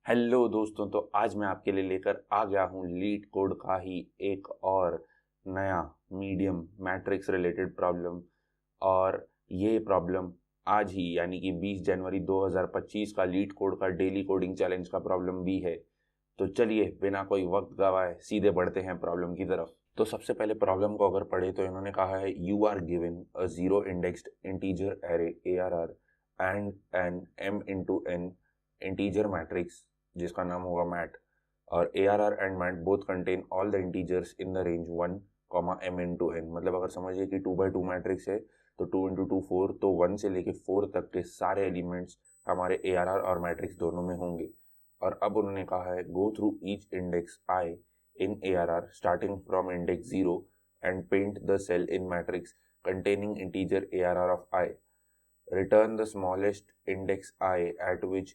Hello दोस्तों, तो आज मैं आपके लिए लेकर आ गया हूँ लीड कोड का ही एक और नया मीडियम मैट्रिक्स रिलेटेड प्रॉब्लम। और ये प्रॉब्लम आज ही यानी कि 20 जनवरी 2025 का लीड कोड का डेली कोडिंग चैलेंज का प्रॉब्लम भी है। तो चलिए बिना कोई वक्त गवाए सीधे बढ़ते हैं प्रॉब्लम की तरफ। तो सबसे पहले प्रॉब्लम को अगर पढ़े तो इन्होंने कहा है you are given a zero indexed integer array ARR and an m into n integer matrix जिसका नाम होगा मैट, और ARR and mat both contain all the integers in the range 1 m into n। मतलब अगर समझिए कि 2x2 matrix है तो 2 इंटू 2 4, तो 1 से लेके 4 तक के सारे एलिमेंट्स हमारे ARR और मैट्रिक्स दोनों में होंगे। और अब उन्होंने कहा है go through each index i in ARR starting from index 0 and paint the cell in matrix containing integer ARR of I. Return the smallest index I at which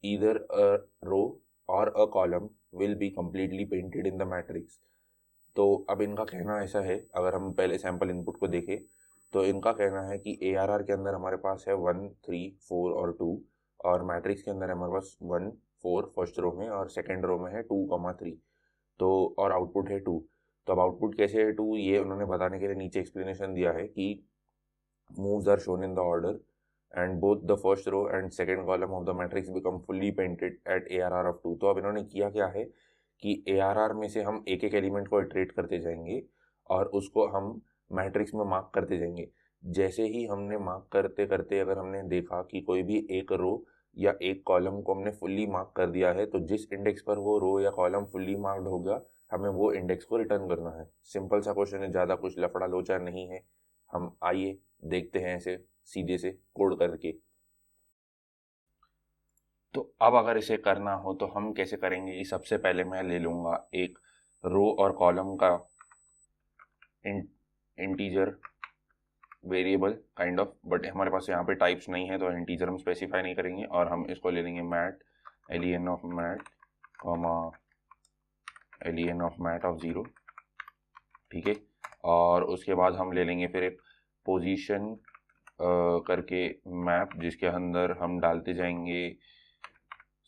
either a row or a column will be completely painted in the matrix। तो अब इनका कहना ऐसा है, अगर हम पहले sample input को देखें तो इनका कहना है कि ARR के अंदर हमारे पास है 1 3 4 और 2, और मैट्रिक्स के अंदर हमारे पास 1 4 फर्स्ट रो में और सेकेंड रो में है 2 3। तो और आउटपुट है 2। तो अब आउटपुट कैसे है 2, ये उन्होंने बताने के लिए नीचे एक्सप्लेनेशन दिया है कि moves are shown in the order and both the first row and second column of the matrix become fully painted at ARR of 2। तो अब इन्होंने किया क्या है कि ARR में से हम एक एक एलिमेंट को इटरेट करते जाएंगे और उसको हम मैट्रिक्स में मार्क करते जाएंगे। जैसे ही हमने मार्क करते करते अगर हमने देखा कि कोई भी एक रो या एक कॉलम को हमने फुल्ली मार्क कर दिया है, तो जिस इंडेक्स पर वो रो या कॉलम फुल्ली मार्क्ड हो गया हमें वो इंडेक्स को रिटर्न करना है। सिंपल सा क्वेश्चन है, ज़्यादा कुछ लफड़ा लोचा नहीं है। हम आइए देखते हैं इसे सीधे से कोड करके। तो अब अगर इसे करना हो तो हम कैसे करेंगे कि सबसे पहले मैं ले लूँगा एक रो और कॉलम का integer variable kind of, but हमारे पास यहाँ पे टाइप्स नहीं है तो इंटीजर हम स्पेसिफाई नहीं करेंगे, और हम इसको ले लेंगे mat len of mat comma len of mat of 0। ठीक है, और उसके बाद हम ले लेंगे फिर एक पोजीशन करके मैप जिसके अंदर हम डालते जाएंगे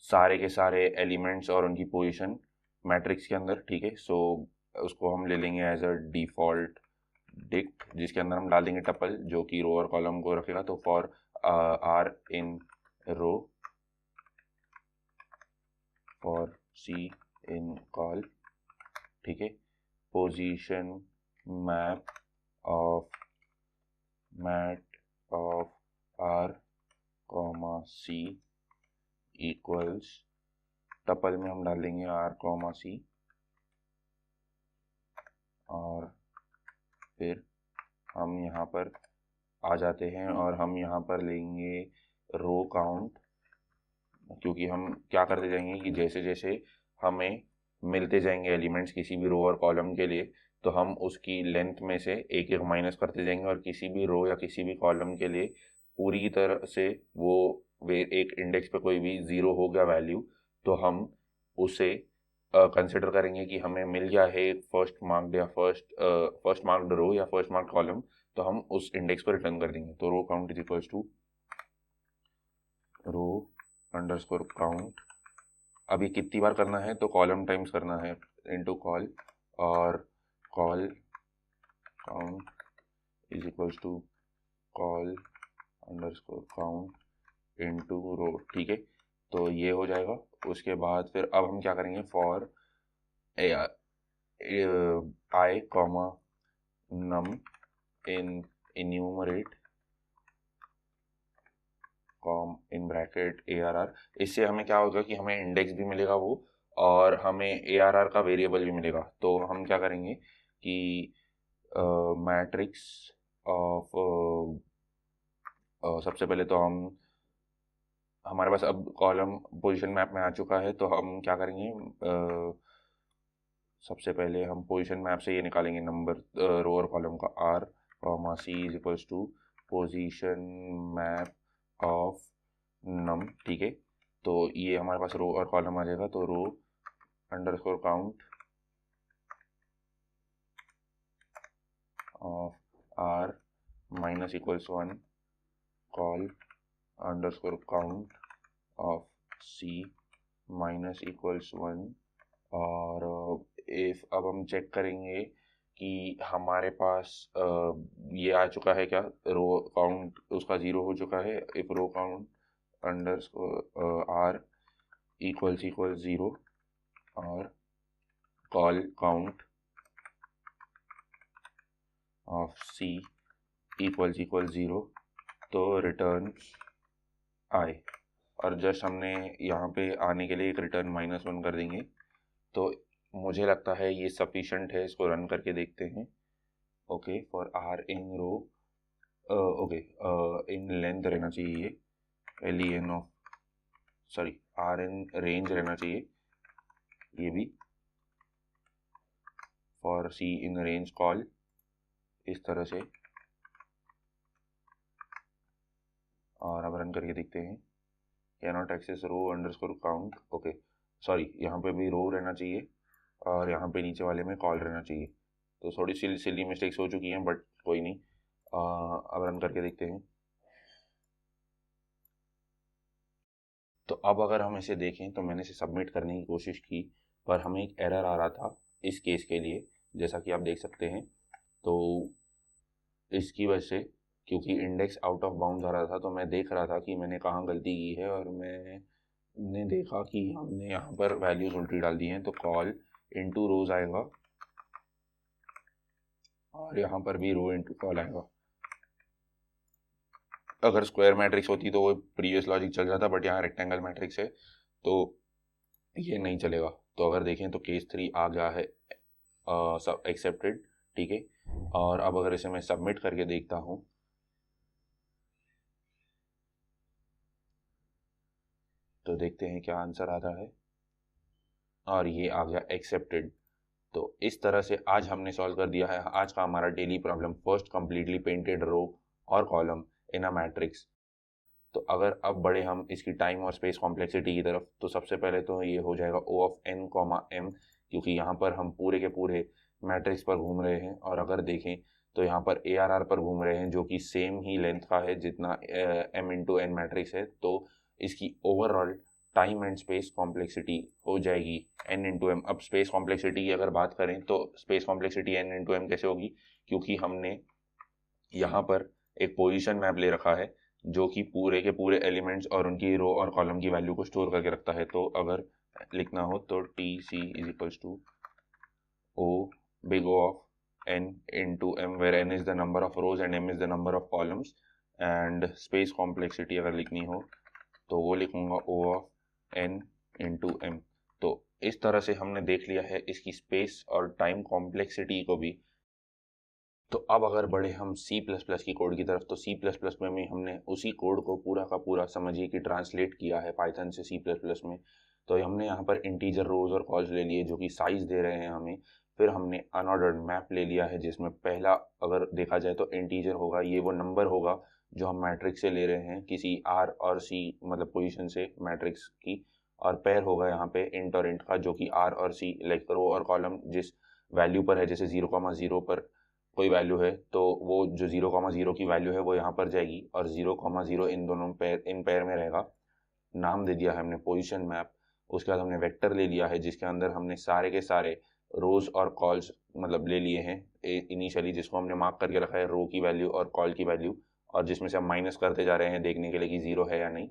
सारे के सारे एलिमेंट्स और उनकी पोजीशन मैट्रिक्स के अंदर। ठीक है, सो उसको हम ले लेंगे एज अ डिफ़ॉल्ट डिक्ट, जिसके अंदर हम डाल देंगे टपल जो कि रो और कॉलम को रखेगा। तो for r in row, for c in col. ठीक है, position map of mat of r comma c equals tuple में हम डाल देंगे आर कॉमा सी, और फिर हम यहाँ पर आ जाते हैं और हम यहाँ पर लेंगे रो काउंट, क्योंकि हम क्या करते जाएंगे कि जैसे जैसे हमें मिलते जाएंगे एलिमेंट्स किसी भी रो और कॉलम के लिए, तो हम उसकी लेंथ में से एक एक माइनस करते जाएंगे, और किसी भी रो या किसी भी कॉलम के लिए पूरी तरह से वो एक इंडेक्स पे कोई भी ज़ीरो हो गया वैल्यू तो हम उसे कंसिडर करेंगे कि हमें मिल गया है फर्स्ट मार्क्ड या फर्स्ट मार्क्ड रो या फर्स्ट मार्क्ड कॉलम, तो हम उस इंडेक्स को रिटर्न कर देंगे। तो row count is equals to row underscore count. अब ये कितनी बार करना है, तो कॉलम टाइम्स करना है इनटू कॉल, और col count is equals to col underscore count into row. ठीक है, तो ये हो जाएगा। उसके बाद फिर अब हम क्या करेंगे, for i comma num in enumerate कॉम इन ब्रैकेट ARR। इससे हमें क्या होगा कि हमें इंडेक्स भी मिलेगा वो, और हमें ARR का वेरिएबल भी मिलेगा। तो हम क्या करेंगे कि मैट्रिक्स ऑफ सबसे पहले तो हम हमारे पास अब कॉलम पोजीशन मैप में आ चुका है, तो हम क्या करेंगे सबसे पहले हम पोजीशन मैप से ये निकालेंगे नंबर रो और कॉलम का R comma C is equals to position map of num. ठीक है, तो ये हमारे पास रो और कॉलम आ जाएगा। तो row underscore count of R minus equals 1 col underscore count of C minus equals 1। और इफ अब हम चेक करेंगे कि हमारे पास ये आ चुका है क्या, रो काउंट उसका 0 हो चुका है। If row count underscore r equals 0 और col count of c equals 0, तो रिटर्न आए। और जस्ट हमने यहाँ पे आने के लिए एक रिटर्न -1 कर देंगे। तो मुझे लगता है ये सफिशेंट है, इसको रन करके देखते हैं। Okay, for r in row, okay, in length रहना चाहिए LEN of, sorry, r in range रहना चाहिए ये भी। For c in range col इस तरह से, और अब रन करके देखते हैं। Cannot access row underscore count, okay, sorry, यहाँ पे भी रो रहना चाहिए और यहाँ पे नीचे वाले में कॉल रहना चाहिए। तो थोड़ी सी सिली मिस्टेक्स हो चुकी हैं, बट कोई नहीं। अब रन करके देखते हैं। तो अब अगर हम इसे देखें तो मैंने इसे सबमिट करने की कोशिश की, पर हमें एक एरर आ रहा था इस केस के लिए, जैसा कि आप देख सकते हैं। तो इसकी वजह से, क्योंकि इंडेक्स आउट ऑफ बाउंड आ रहा था, तो मैं देख रहा था कि मैंने कहाँ गलती की है, और मैंने देखा कि हमने यहाँ पर वैल्यूज उल्टी डाल दी हैं। तो कॉल इनटू रोज आएगा और यहाँ पर भी रो इनटू कॉल आएगा। अगर स्क्वायर मैट्रिक्स होती तो वो प्रीवियस लॉजिक चल जाता, बट यहाँ रेक्टेंगल मैट्रिक्स है तो ये नहीं चलेगा। तो अगर देखें तो केस 3 आ गया है, सब एक्सेप्टेड, ठीक है। और अब अगर इसे मैं सबमिट करके देखता हूँ तो देखते हैं क्या आंसर आता है, और ये आ गया एक्सेप्टेड। तो इस तरह से आज हमने सॉल्व कर दिया है आज का हमारा daily problem, first completely painted row और कॉलम इन अ मैट्रिक्स। तो अगर अब बढ़े हम इसकी टाइम और स्पेस कॉम्प्लेक्सिटी की तरफ, तो सबसे पहले तो ये हो जाएगा O ऑफ n, m, क्योंकि यहाँ पर हम पूरे के पूरे मैट्रिक्स पर घूम रहे हैं। और अगर देखें तो यहाँ पर ARR पर घूम रहे हैं, जो कि सेम ही लेंथ का है जितना m इंटू n मैट्रिक्स है। तो इसकी overall time and space complexity हो जाएगी n इंटू m। अब स्पेस कॉम्प्लेक्सिटी की अगर बात करें तो space complexity n into m कैसे होगी, क्योंकि हमने यहाँ पर एक पोजीशन मैप ले रखा है जो कि पूरे के पूरे एलिमेंट्स और उनकी रो और कॉलम की वैल्यू को स्टोर करके रखता है। तो अगर लिखना हो तो TC is equals to O big O of n into m, where n is the number of rows and m is the number of columns, and space complexity अगर लिखनी हो तो वो लिखूंगा O of n into m। तो इस तरह से हमने देख लिया है इसकी स्पेस और टाइम कॉम्प्लेक्सिटी को भी। तो अब अगर बढ़े हम C++ की कोड की तरफ, तो C++ में भी हमने उसी कोड को पूरा का पूरा समझिए कि ट्रांसलेट किया है पाइथन से C++ में। तो हमने यहाँ पर इंटीजर रोज और कॉल्स ले लिए जो कि साइज दे रहे हैं हमें। फिर हमने अनऑर्डर्ड मैप ले लिया है, जिसमें पहला अगर देखा जाए तो इंटीजर होगा, ये वो नंबर होगा जो हम मैट्रिक्स से ले रहे हैं किसी R और C मतलब पोजीशन से मैट्रिक्स की। और पेयर होगा यहाँ पे इंट और इंट का, जो कि R और C लाइक रो और कॉलम जिस वैल्यू पर है, जैसे 0,0 पर कोई वैल्यू है तो वो जो 0,0 की वैल्यू है वो यहाँ पर जाएगी, और 0,0 इन दोनों पेयर में रहेगा। नाम दे दिया है हमने पोजीशन मैप। उसके बाद हमने वेक्टर ले लिया है जिसके अंदर हमने सारे के सारे रोज और कॉल्स मतलब ले लिए हैं इनिशियली, जिसको हमने मार्क करके रखा है रो की वैल्यू और कॉल की वैल्यू, और जिसमें से हम माइनस करते जा रहे हैं देखने के लिए कि 0 है या नहीं।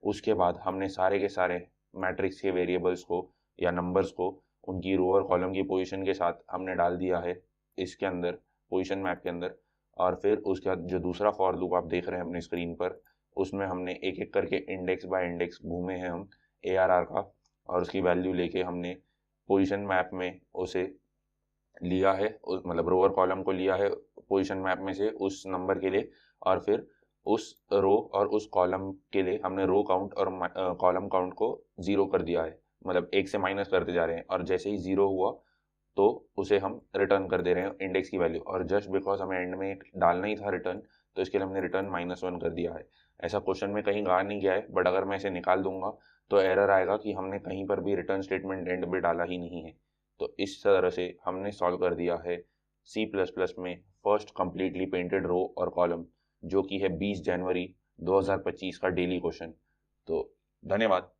उसके बाद हमने सारे के सारे मैट्रिक्स के वेरिएबल्स को या नंबर्स को उनकी रो और कॉलम की पोजीशन के साथ हमने डाल दिया है इसके अंदर, पोजीशन मैप के अंदर। और फिर उसके बाद जो दूसरा फॉर लूप आप देख रहे हैं अपनी स्क्रीन पर, उसमें हमने एक एक करके इंडेक्स बाय इंडेक्स घूमे हैं हम ARR का, और उसकी वैल्यू लेके हमने पोजीशन मैप में उसे लिया है, उस मतलब रो और कॉलम को लिया है पोजीशन मैप में से उस नंबर के लिए। और फिर उस रो और उस कॉलम के लिए हमने रो काउंट और कॉलम काउंट को 0 कर दिया है, मतलब 1 से माइनस करते जा रहे हैं, और जैसे ही 0 हुआ तो उसे हम रिटर्न कर दे रहे हैं इंडेक्स की वैल्यू। और जस्ट बिकॉज हमें एंड में डालना ही था रिटर्न, तो इसके लिए हमने रिटर्न -1 कर दिया है। ऐसा क्वेश्चन में कहीं कहा नहीं गया है, बट अगर मैं इसे निकाल दूंगा तो एरर आएगा कि हमने कहीं पर भी रिटर्न स्टेटमेंट एंड में डाला ही नहीं है। तो इस तरह से हमने सॉल्व कर दिया है C++ में फर्स्ट कंप्लीटली पेंटेड रो और कॉलम, जो कि है 20 जनवरी 2025 का डेली क्वेश्चन। तो धन्यवाद।